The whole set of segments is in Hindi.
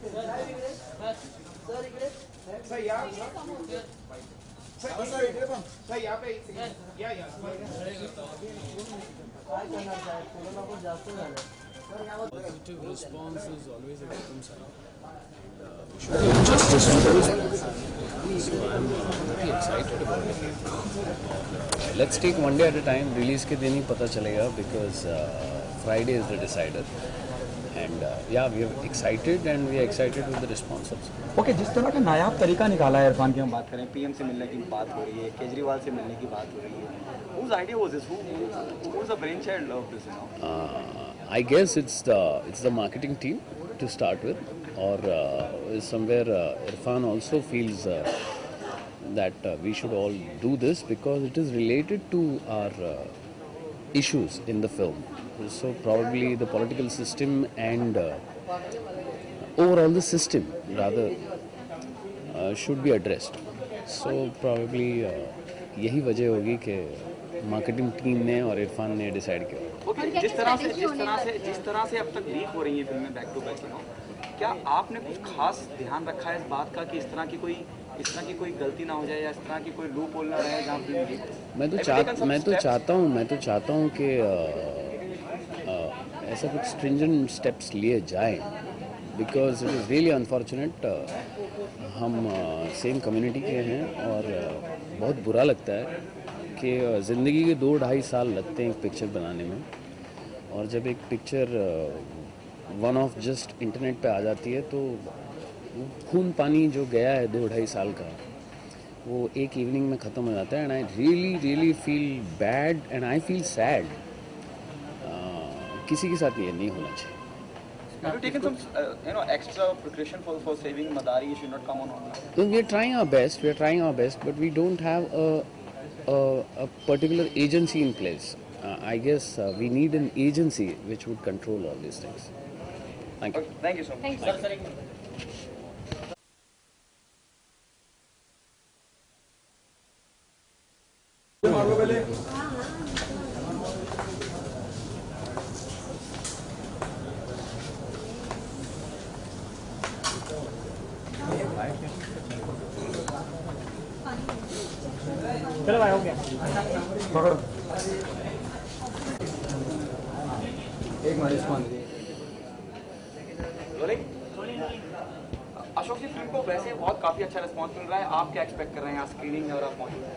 Positive response is always a welcome sign. We should give justice to those things. So I'm pretty excited about it. Let's take one day at a time. Release के दिन ही पता चलेगा because Friday is the decider. And yeah, we are excited and we are excited with the response also. Okay जिस तरह का नायाब तरीका निकाला है इरफान की हम बात करें, पीएम से मिलने की बात हो रही है, केजरीवाल से मिलने की बात हो रही है, whose idea was this? Who was the brainchild of this? I guess it's the marketing team to start with, or somewhere Irfan also feels that we should all do this because it is related to our issues in the film. So probably the political system and overall the system rather should be addressed. So probably यही वजह होगी कि मार्केटिंग टीम ने और इरफान ने डिसाइड किया। ओके जिस तरह से अब तक लीक हो रही है फिल्में बैक टू बैक, क्या आपने कुछ खास ध्यान रखा है इस बात का कि इस तरह की कोई गलती ना हो जाए या इस तरह की कोई लूप होल ना रहे जहाँ फिल्म लीक? मैं तो चाहता हूँ कि ऐसा कुछ स्ट्रिंजेंट स्टेप्स लिए जाएं because it is really unfortunate. हम सेम कम्युनिटी के हैं और बहुत बुरा लगता है कि ज़िंदगी के 2-2.5 साल लगते हैं एक पिक्चर बनाने में, और जब एक picture one of just internet पे आ जाती है तो खून पानी जो गया है 2-2.5 साल का वो एक इवनिंग में ख़त्म हो जाता है। And I really feel bad and I feel sad. किसी के साथ ये नहीं होना चाहिए। Have you taken some, extra precaution for saving Madari? Should not come on. So we are trying our best, but we don't have a particular agency in place. I guess we need an agency which would control all these things. Thank you. Okay, thank you so much. Thank you. चलो भाई हो गया पकड़ो एक मिनट रिस्पॉन्स अशोक जी, फिल्म को वैसे बहुत काफी अच्छा रिस्पॉन्स मिल रहा है, आप क्या एक्सपेक्ट कर रहे हैं यहाँ स्क्रीनिंग में और आप मौजूद हैं?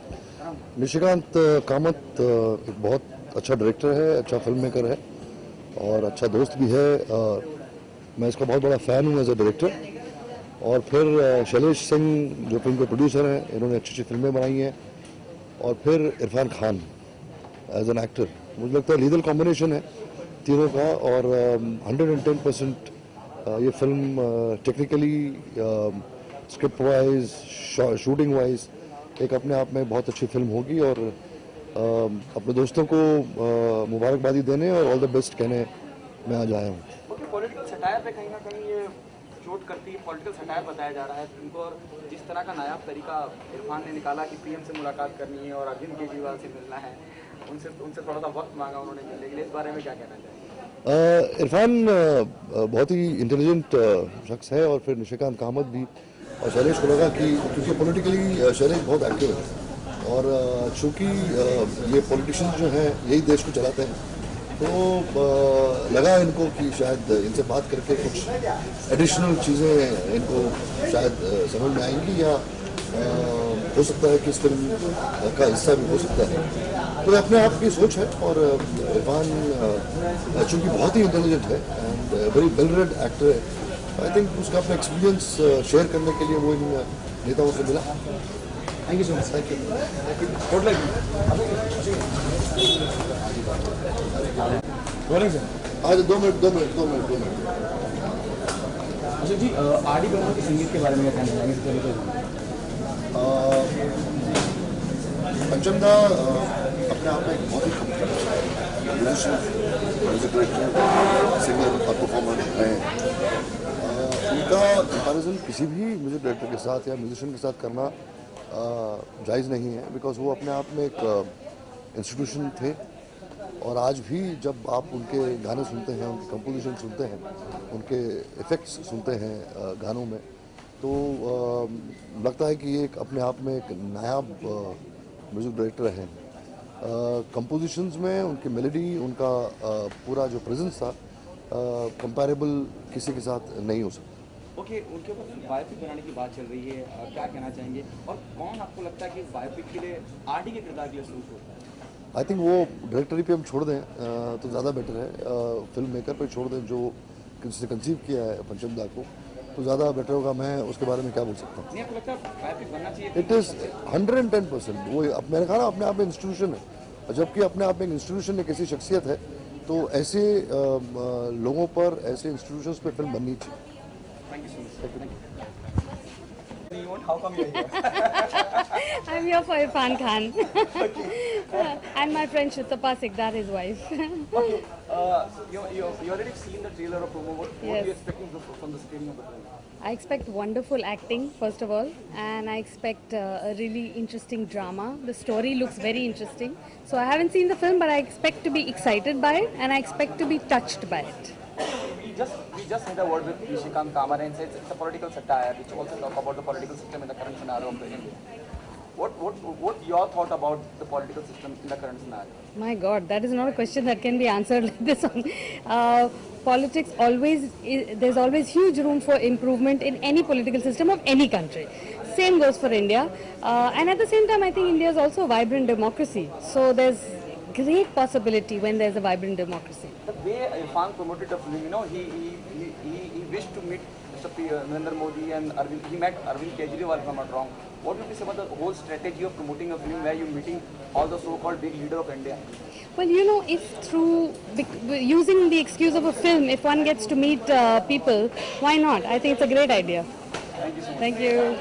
निशिकांत कामत एक बहुत अच्छा डायरेक्टर है, अच्छा फिल्म मेकर है और अच्छा दोस्त भी है। मैं इसका बहुत बड़ा फ़ैन हूँ एज ए डायरेक्टर। और फिर शैलेश सिंह जो फिल्म के प्रोड्यूसर हैं, इन्होंने अच्छी अच्छी फिल्में बनाई हैं। और फिर Irfan Khan as an actor, मुझे लगता है लीगल कॉम्बिनेशन है तीनों का। और 110% ये film technically, script wise, shooting wise एक अपने आप में बहुत अच्छी फिल्म होगी। और अपने दोस्तों को मुबारकबादी देने और ऑल द बेस्ट कहने मैं आज आया हूँ। पॉलिटिकल सटायर पे कहीं ना कहीं ये चोट करती है, पॉलिटिकल सटायर बताया जा रहा है फिल्म को। और जिस तरह का नायाब तरीका इरफान ने निकाला कि पीएम से मुलाकात करनी है और अरविंद केजरीवाल से मिलना है, उनसे थोड़ा सा वक्त मांगा उन्होंने मिलने के लिए, इस बारे में क्या कहना चाहिए? इरफान बहुत ही इंटेलिजेंट शख्स है और फिर निशिकांत कामत भी। और शैलेश को लगा कि क्योंकि पॉलिटिकली शैलेश बहुत एक्टिव है और चूँकि ये पॉलिटिशियंस जो हैं यही देश को चलाते हैं, तो लगा इनको कि शायद इनसे बात करके कुछ एडिशनल चीज़ें इनको शायद समझ में आएंगी या हो सकता है कि इस फिल्म का हिस्सा भी हो सकता है। तो अपने आप की सोच है। और इरफान चूँकि बहुत ही इंटेलिजेंट है and very well read actor है, आई थिंक उसका अपना एक्सपीरियंस शेयर करने के लिए वो इन नेताओं से मिला। Thank you so much. Thank you. आज 2 मिनट। अशोक जी, आर.डी. बर्मन के संगीत के बारे में क्या कहना चाहेंगे? पंचमदा अपने आप में एक बहुत ही म्यूजिक डायरेक्टर, सिंगर और परफॉर्मर हैं। उनका कंपैरिजन किसी भी म्यूजिक डायरेक्टर के साथ या म्यूजिशियन के साथ करना जायज़ नहीं है, बिकॉज वो अपने आप में एक इंस्टीट्यूशन थे और आज भी जब आप उनके गाने सुनते हैं, उनके कंपोजिशन सुनते हैं, उनके इफ़ेक्ट्स सुनते हैं गानों में, तो लगता है कि ये एक अपने आप में एक नायाब म्यूज़िक डायरेक्टर हैं। कंपोजिशंस में उनकी मेलोडी, उनका पूरा जो प्रेजेंस था, कंपैरेबल किसी के साथ नहीं हो सकता। ओके, उनके ऊपर बायोपिक बनाने की बात चल रही है, क्या कहना चाहेंगे? और कौन आपको लगता है कि बायोपिक के लिए आरडी के किरदार के लिए सूट होता है? आई थिंक वो डायरेक्टरी पे हम छोड़ दें तो ज़्यादा बेटर है। फिल्म मेकर पे छोड़ दें जो जिसने कंसीव किया है पंचम दा को, तो ज़्यादा बेटर होगा। मैं उसके बारे में क्या बोल सकता हूँ। नहीं, आपको लगता है बायोपिक बनना चाहिए? It is 110%। वो मैंने कहा ना, अपने आप में इंस्टीट्यूशन है, जबकि अपने आप में एक इंस्टीट्यूशन एक ऐसी शख्सियत है, तो ऐसे लोगों पर, ऐसे इंस्टीट्यूशंस पे फिल्म बननी चाहिए। Thank you so much. Thank you. How come you're here? I'm here for Irfan Khan. And my friend Shutapa Sikdar, his wife. Okay. You already seen the trailer or promo. What are Yes. you expecting from the screening of the film? I expect wonderful acting, first of all, and I expect a really interesting drama. The story looks very interesting. So I haven't seen the film, but I expect to be excited by it, and I expect to be touched by it. We just had a word with Nishikant Kamar and said it's a political satire which also talk about the political system in the current scenario of the India. What your thought about the political system in the current scenario? My God, that is not a question that can be answered like this one. Politics there's always huge room for improvement in any political system of any country. Same goes for India. And at the same time, I think India is also a vibrant democracy. So there's great possibility when there's a vibrant democracy. The way Irfan promoted the film, he wished to meet Mr. Narendra Modi and Arvind. He met Arvind Kejriwal, if I'm not wrong. What would you say about the whole strategy of promoting a film where you're meeting all the so-called big leader of India? Well, if through using the excuse of a film, if one gets to meet people, why not? I think it's a great idea. Thank you so much. Thank you.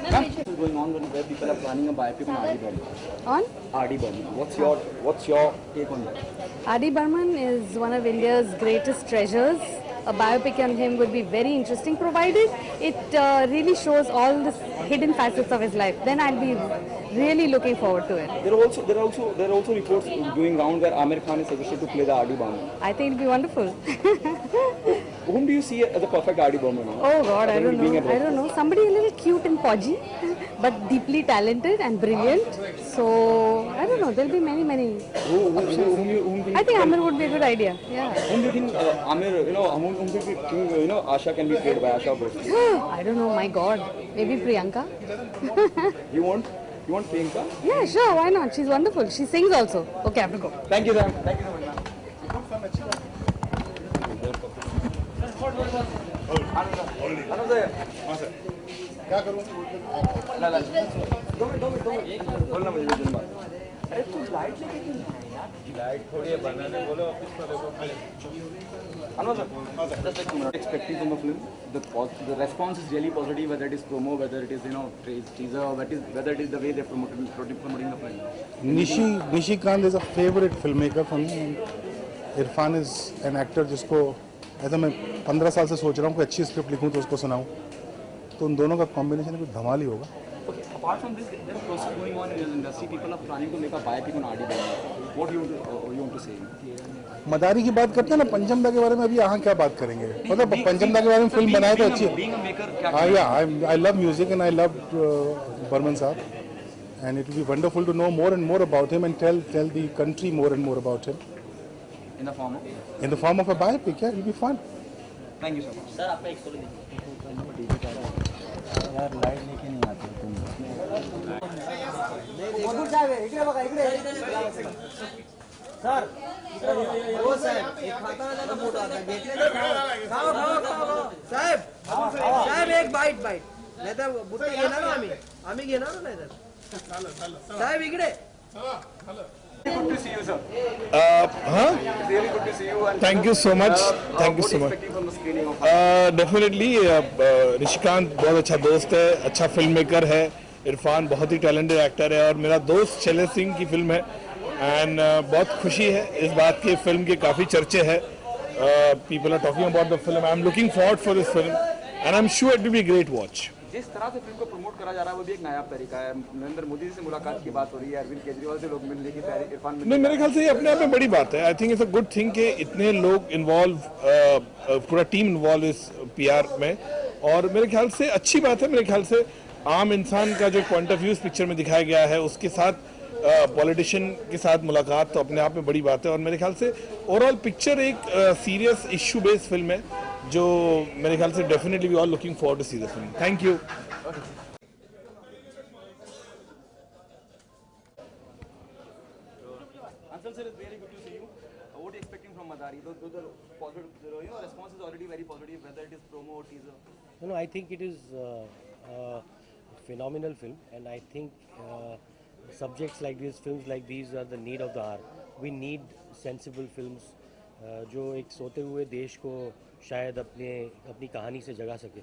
What is going on where people are planning a biopic on R.D. Burman? On? R.D. Burman. What's your take on that? R.D. Burman is one of India's greatest treasures. A biopic on him would be very interesting, provided it really shows all the hidden facets of his life. Then I'll be really looking forward to it. There are also reports going round where Amir Khan is suggested to play the R.D. Burman. I think it'll be wonderful. Whom do you see as the perfect R.D. Burman? Oh God, I don't being know. I don't know. Somebody a little cute and podgy, but deeply talented and brilliant. So I don't know. There'll be many. Whom I think Amir would be a good idea. Yeah. do you think Amir, whom do you think, Asha can be played by Asha Bhosle? I don't know. My God, maybe Priyanka. You want Priyanka? Yeah, sure. Why not? She's wonderful. She sings also. Okay, I have to go. Thank you, sir. Thank you so much, ma'am. क्या करूं? दो मिनट बोलना मुझे दिन बाद। अरे तू लाइट लेके क्यों नहीं आया यार? लाइट थोड़ी है बनाने बोलो ऑफिस पर देखो। Just like expecting from the film, the response is really positive, whether it is promo, whether it is teaser, whether it is the way they're promoting the film. Nishikant is a favorite filmmaker for me. And Irfan is an actor जिसको ऐसा मैं 15 साल से सोच रहा हूँ कि अच्छी स्क्रिप्ट लिखूँ तो उसको सुनाऊँ, तो उन दोनों का कॉम्बिनेशन कुछ धमाल ही होगा. Okay, apart from this, there are process going on in the industry. People are planning to make a biopic on R.D. Burman. What do you want to say? मदारी की बात करते हैं ना, पंचम दा के बारे में अभी यहाँ क्या बात करेंगे? मतलब पंचम दा के बारे में फिल्म बनाए तो अच्छी है. हाँ, yeah, I love music and I love Burman साहब, and it will be wonderful to know more and more about him and tell the country more and more about him. In the form of? In the form of a biopic, yeah, it will be fun. Thank you so much. Sir आपका एक सोलो यार लाइट लेके नहीं आते तुम. मधुर साहेब इकडे बघा इकडे. सर हो साहेब एक खाता वाला फोटो आता घेतले खाओ साहेब एक बाईट नाही तर बुट्टे घेणार ना आम्ही घेणार ना, नाही तर साहेब इकडे. Good to see you, sir. Really good to see you. And Thank you so much. Thank you so much. What are you expecting from the screening of? Definitely Nishikant बहुत अच्छा दोस्त है, अच्छा फिल्म मेकर है. इरफान बहुत ही टैलेंटेड एक्टर है और मेरा दोस्त शैलेश सिंह की फिल्म है. एंड बहुत खुशी है इस बात की, फिल्म के काफ़ी चर्चे हैं. People are talking about the film. I am looking forward for this film and I am sure it will be great watch. जिस तरह से फिल्म को प्रमोट करा जा रहा है वो भी एक नायाब तरीका है। नरेंद्र मोदी से मुलाकात की बात हो रही है, अरविंद केजरीवाल से लोग मिलने की तैयारी, इरफान नहीं, मेरे ख्याल से ये अपने आप में बड़ी बात है। I think it's a good thing कि इतने लोग इन्वॉल्व, पूरा टीम इन्वॉल्व इस पीआर में, और मेरे ख्याल से अच्छी बात है। मेरे ख्याल से आम इंसान का जो पॉइंट ऑफ व्यू इस पिक्चर में दिखाया गया है, उसके साथ पॉलिटिशियन के साथ मुलाकात तो अपने आप में बड़ी बात है। और मेरे ख्याल से ओवरऑल पिक्चर एक सीरियस इश्यू बेस्ड फिल्म है, जो मेरे ख्याल से definitely we are looking forward to see the film. Thank you. Ansel sir, it's really good to see you. What are you expecting from Madari? The positive, response is already very positive, whether it is promo or teaser. No, I think it is a phenomenal film, and I think subjects like these, films like these, are the need of the hour. We need sensible films जो एक सोते हुए देश को शायद अपनी कहानी से जगा सके।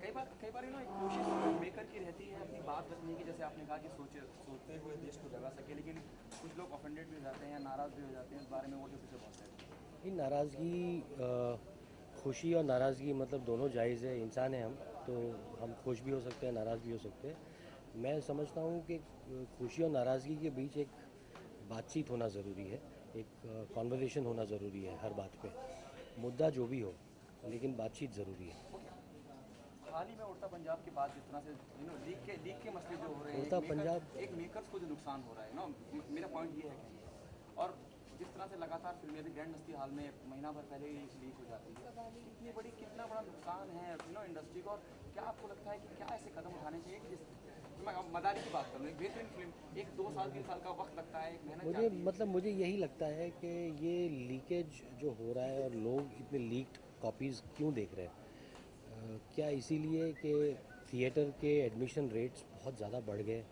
कई बार एक कोशिश मेकर की रहती है अपनी बात रखने की, जैसे आपने कहा कि सोते हुए देश को जगा सके, लेकिन कुछ लोग ऑफेंडेड भी हो जाते हैं या नाराज़ भी हो जाते हैं इस बारे में, वो जो किसे बहुत है। ये नाराज़गी, खुशी और नाराज़गी मतलब दोनों जायज़ है। इंसान है हम, तो हम खुश भी हो सकते हैं, नाराज़ भी हो सकते हैं। मैं समझता हूँ कि खुशी और नाराज़गी के बीच एक बातचीत होना ज़रूरी है, एक कॉन्वर्सेशन होना ज़रूरी है हर बात पे, मुद्दा जो भी हो, लेकिन बातचीत ज़रूरी है। हाल ही में उड़ता पंजाब की बात, जिस तरह से लीक के मसले जो हो रहे हैं, उड़ता पंजाब एक मेकर्स को जो नुकसान हो रहा है ना, मेरा पॉइंट ये है कि, और जिस तरह से लगातार फिल्में अभी ग्रैंड मस्ती हाल में महीना भर पहले ही लीक हो जाती है, कितना बड़ा नुकसान है इंडस्ट्री को, और क्या आपको लगता है कि क्या ऐसे कदम उठाने चाहिए कि मैं मदारी की बात करूँ, एक बेहतरीन फिल्म, एक 2 साल 3 साल का वक्त लगता है, एक मेहनत मुझे यही लगता है कि ये लीकेज जो हो रहा है और लोग इतने लीक्ड कॉपीज़ क्यों देख रहे हैं, क्या इसीलिए कि थिएटर के एडमिशन रेट्स बहुत ज़्यादा बढ़ गए,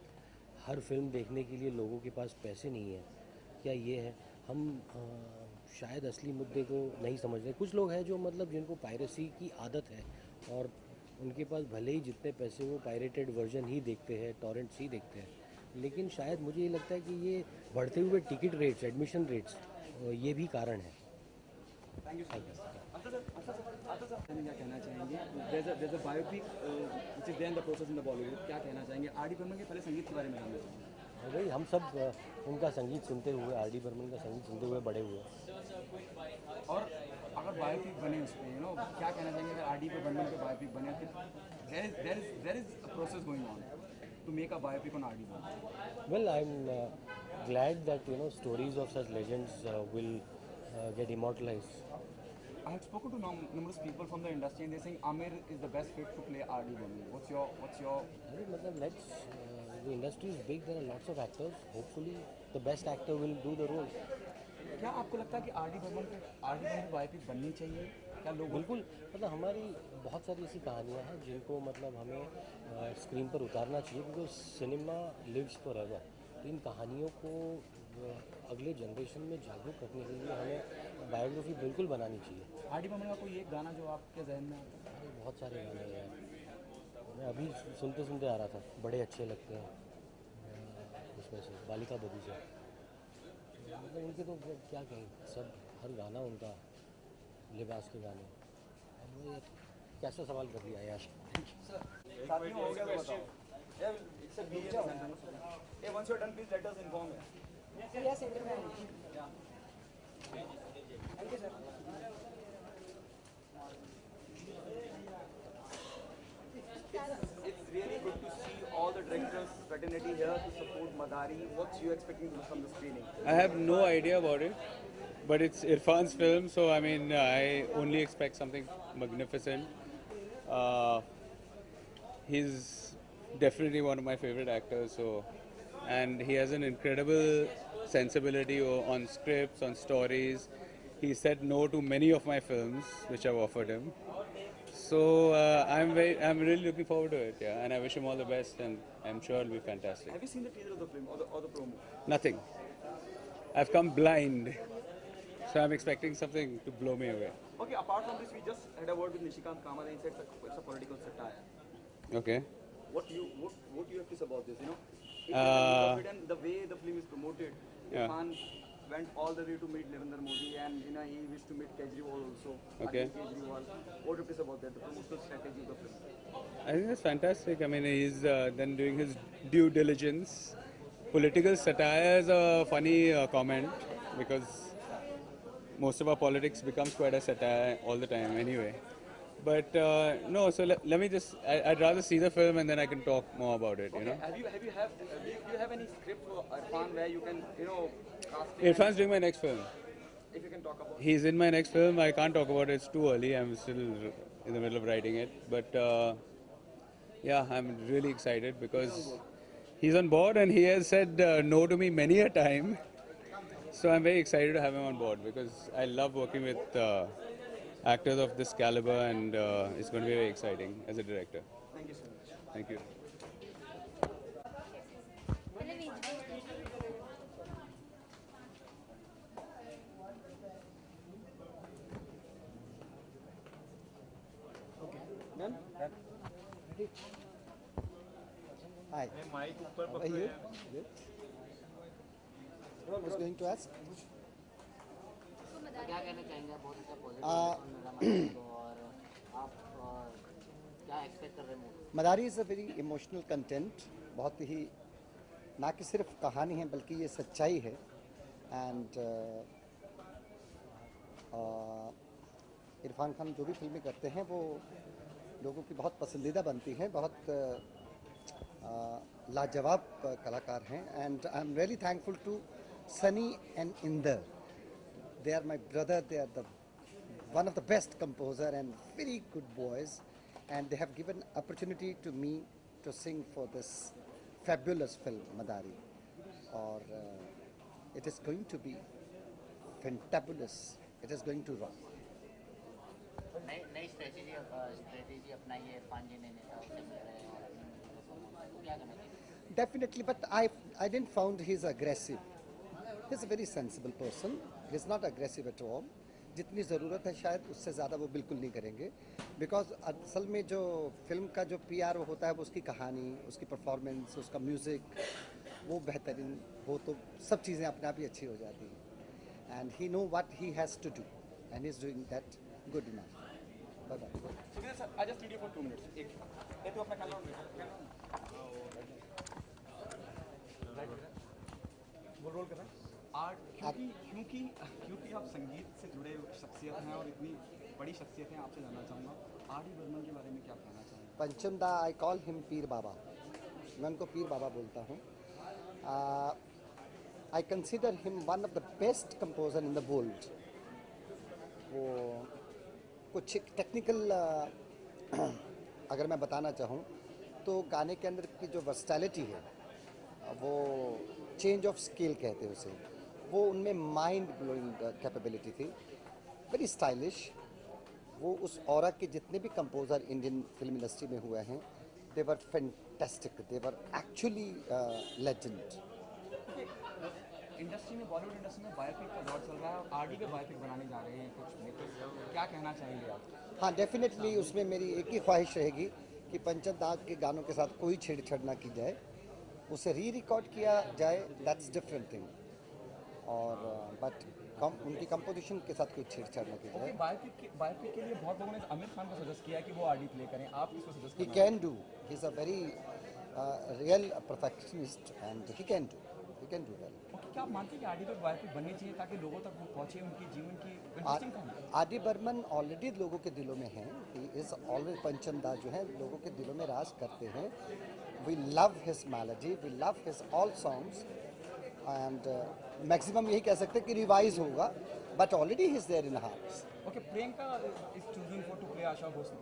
हर फिल्म देखने के लिए लोगों के पास पैसे नहीं है, क्या ये है? हम शायद असली मुद्दे को नहीं समझ रहे। कुछ लोग हैं जो मतलब जिनको पायरेसी की आदत है और उनके पास भले ही जितने पैसे वो पायरेटेड वर्जन ही देखते हैं, टॉरेंट्स ही देखते हैं, लेकिन शायद मुझे ये लगता है कि ये बढ़ते हुए टिकट रेट्स, एडमिशन रेट्स, ये भी कारण है। Thank you sir. क्या कहना चाहेंगे? there's a biopic which is there in the process in the Bollywood, क्या कहना चाहेंगे? आर.डी. बर्मन के पहले संगीत के बारे में जानना चाहेंगे। भाई हम सब उनका संगीत सुनते हुए, आर.डी. बर्मन का संगीत सुनते हुए बड़े हुए। और अगर बायोपिक बने उस पर क्या कहना चाहेंगे? अगर आर.डी. बर्मन पे बायोपिक बने तो there is a process going on to make a biopic on R.D. Burman. Well, I'm glad that stories of such legends will get immortalized. I have spoken to numerous people from the industry and they're saying Amir is the best fit to play R.D. Burman. What's your The industry is big, there are lots of actors. Hopefully the best actor will do the role. क्या आपको लगता है कि आर.डी. बर्मन की बायोपिक बननी चाहिए? क्या लोग बिल्कुल, मतलब हमारी बहुत सारी ऐसी कहानियाँ हैं जिनको मतलब हमें स्क्रीन पर उतारना चाहिए, क्योंकि सिनेमा लिव्स फॉरएवर। तो इन कहानियों को अगले जनरेशन में जागरूक रखने के लिए हमें बायोग्राफी बिल्कुल बनानी चाहिए। आर.डी. बर्मन का कोई एक गाना जो आपके जहन में आता है? बहुत सारे गाने हैं, मैं अभी सुनते आ रहा था, बड़े अच्छे लगते हैं। उसमें से बालिका बधू से, मतलब उनके तो क्या कहें, सब हर गाना उनका, लिबास के गाने। अब वो कैसा सवाल कर दिया यार। साथियों हो गया तो बताओ। It's a media sentence. Hey, once you're done, please let us inform you. Yes, thank you, sir. It's really good to see all the directors fraternity here to support Madari. What's you expecting from the screening? I have no idea about it, but it's Irfan's film, so I mean, I only expect something magnificent. He's definitely one of my favorite actors, and he has an incredible sensibility on scripts, on stories. He said no to many of my films, which I've offered him. So I'm really looking forward to it, yeah, and I wish him all the best, and I'm sure it'll be fantastic. Have you seen the teaser of the film or the promo? Nothing. I've come blind, so I'm expecting something to blow me away. Okay, apart from this, we just had a word with Nishikant Kamal and he said it's a political satire. Okay. What do you have to say about this? If the way the film is promoted, Yeah. Irfan went all the way to meet Narendra Modi, and he wished to meet Kejriwal also. Okay. Kejriwal. What do you say about that? The promotional strategy of the film. I think that's fantastic. I mean, he's then doing his due diligence. Political satire is a funny comment because most of our politics becomes quite a satire all the time anyway. But no, so let me just, I'd rather see the film and then I can talk more about it, you know. Do you have any script for Irfan where you can, cast him? Irfan's doing my next film. If you can talk about. He's in my next film. I can't talk about it. It's too early. I'm still in the middle of writing it. But yeah, I'm really excited because he's on board and he has said no to me many a time. So I'm very excited to have him on board because I love working with actors of this caliber, and it's going to be very exciting as a director. Thank you so much. Thank you. Hi. How are you? Good. I was going to ask. क्या कहना चाहेंगे आप? बहुत अच्छा पॉजिटिव और आप क्या एक्सपेक्ट कर रहे हैं? मदारी is a very emotional content. बहुत ही ना कि सिर्फ कहानी है बल्कि ये सच्चाई है. एंड इरफान खान जो भी फिल्में करते हैं वो लोगों की बहुत पसंदीदा बनती हैं. बहुत लाजवाब कलाकार हैं. And I am really thankful to Sunny and Inder. They are my brother. They are one of the best composer and very good boys, and they have given opportunity to me to sing for this fabulous film Madari. Or it is going to be fantabulous. It is going to rock. नई स्ट्रेटेजी अपनाई है इरफान जी ने, नेताओं से मिल रहे हैं और क्या करना चाहिए? Definitely, but I didn't found he's aggressive. He's a very sensible person. He's not aggressive at all. जितनी ज़रूरत है शायद उससे ज़्यादा वो बिल्कुल नहीं करेंगे. बिकॉज असल में जो फिल्म का जो PR होता है वो उसकी कहानी, उसकी परफॉर्मेंस, उसका म्यूज़िक वो बेहतरीन हो तो सब चीज़ें अपने आप ही अच्छी हो जाती हैं. And he know what he has to do and he is doing that good enough. Bye bye. Sunil sir, I just need you for 2 minutes. एक तो अपना कैमरा वो रोल कर रहा है. क्योंकि आप संगीत से जुड़े शख्सियत हैं और इतनी बड़ी शख्सियत हैं, आपसे जानना चाहूँगा R.D. बर्मन के बारे में क्या कहना चाहेंगे? पंचम दा, आई कॉल हिम पीर बाबा. मैं उनको पीर बाबा बोलता हूँ. I consider him one of the best composer in the world. वो कुछ टेक्निकल अगर मैं बताना चाहूँ तो गाने के अंदर की जो वर्सटैलिटी है वो चेंज ऑफ स्केल कहते हैं उसे. वो उनमें माइंड ब्लोइंग कैपेबिलिटी थी. Very stylish. वो उस ऑरा के जितने भी कंपोज़र इंडियन फिल्म इंडस्ट्री में हुए हैं they were fantastic. They were actually legend. Industry में, बॉलीवुड इंडस्ट्री में बायोपिक का दौर चल रहा है और R.D. पे बायोपिक बनाने जा रहे हैं कुछ मेकर्स. क्या कहना चाहेंगे आप? हाँ, डेफिनेटली उसमें मेरी एक ही ख्वाहिश रहेगी कि पंचम दाग के गानों के साथ कोई छेड़छाड़ ना की जाए. उसे रिकॉर्ड किया जाए, दैट्स डिफरेंट थिंग. और बट उनकी कंपोजिशन के साथ कोई छेड़छाड़ न की जाए. बायोपिक के लिए बहुत लोगों ने आमिर खान को सजेस्ट किया कि वो R.D. प्ले करें. आप किसको suggest he can do. He is a very real perfectionist and he can do well. क्या आप मानते हैं कि R.D. पे बायोपिक बननी चाहिए ताकि लोगों तक वो पहुंचे, उनके जीवन की इंटरेस्टिंग कहानी? R.D. बर्मन ऑलरेडी लोगों के दिलों में हैं. He is always. पंचम दा जो है लोगों के दिलों में राज करते हैं. We love his melody, we love his all songs. And maximum यही कह सकते हैं कि रिवाइज होगा, but already he is there in hearts. Okay, Priyanka is choosing for to play Asha Bhosle.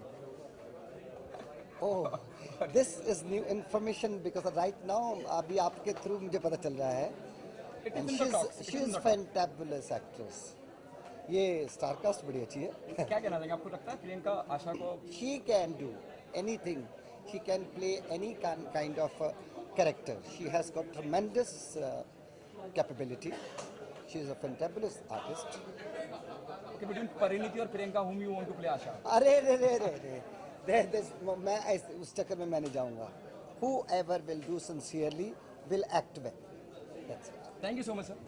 Oh, this is new information because right now अभी आपके थ्रू मुझे पता चल रहा है. And she is fantabulous actress. ये स्टारकास्ट बड़ी अच्छी है. क्या कहना चाहेंगे? आपको लगता है प्रियंका आशा को? She can do anything. She can play any kind of character. She has got ट्रेमेंडस capability. She is a fantabulous artist. Okay, between Pariniti और Priyanka, whom you want to play Asha? अरे मैं उस चक्कर में मैं नहीं जाऊंगा. Whoever will do sincerely will act well. That's it. Thank you so much, sir.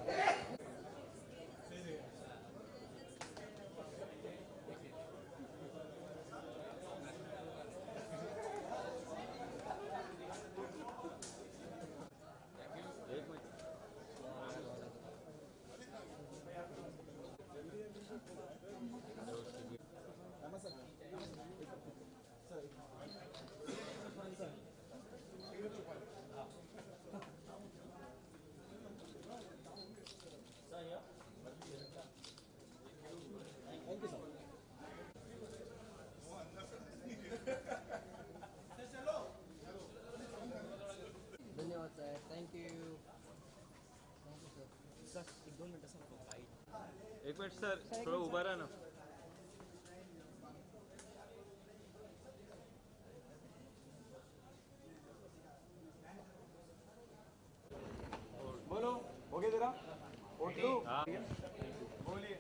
Thank you. एक मिनट सर, थोड़ा उभा रहा ना। बोलो हो गया तेरा बोलिए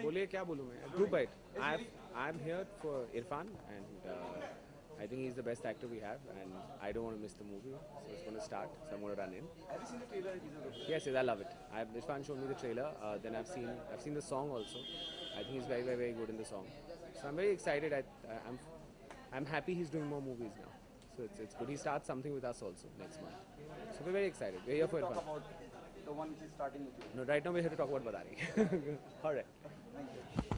बोलिए क्या बोलूँ मैं do bite I am here for Irfan and I think he's the best actor we have and I don't want to miss the movie so it's going to start so I'm going to run in. Have you seen the trailer? Yes, I love it. Irfan showed me the trailer then I've seen the song also. I think he's very very very good in the song so I'm very excited. I'm happy he's doing more movies now so it's good. He starts something with us also next month so we're very excited. We're here for Talk Irfan. about the one which is starting with you. No, right now we're here to talk about Badari. All right. Thank you.